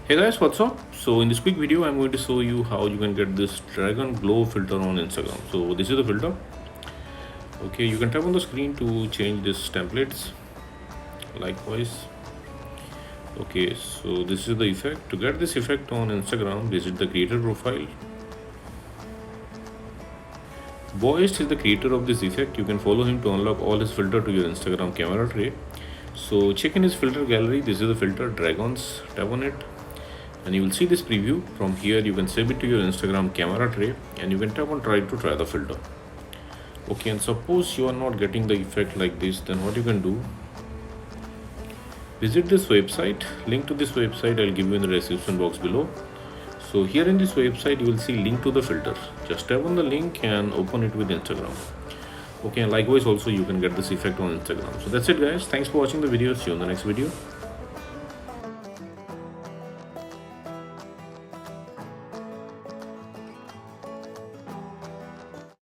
Hey guys, what's up? So in this quick video I'm going to show you how you can get this dragon glow filter on Instagram. So this is the filter. Okay, you can tap on the screen to change this templates likewise. Okay, so this is the effect. To get this effect on Instagram, visit the creator profile. Boist is the creator of this effect. You can follow him to unlock all his filter to your Instagram camera tray. So check in his filter gallery. This is the filter dragons. Tap on it and you will see this preview. From here you can save it to your Instagram camera tray and you can tap on try to try the filter. Okay, and suppose you are not getting the effect like this, then what you can do, visit this website. Link to this website I'll give you in the description box below. So here in this website you will see link to the filter. Just tap on the link and open it with Instagram. Okay, and likewise also you can get this effect on Instagram. So that's it guys, thanks for watching the video. See you in the next video.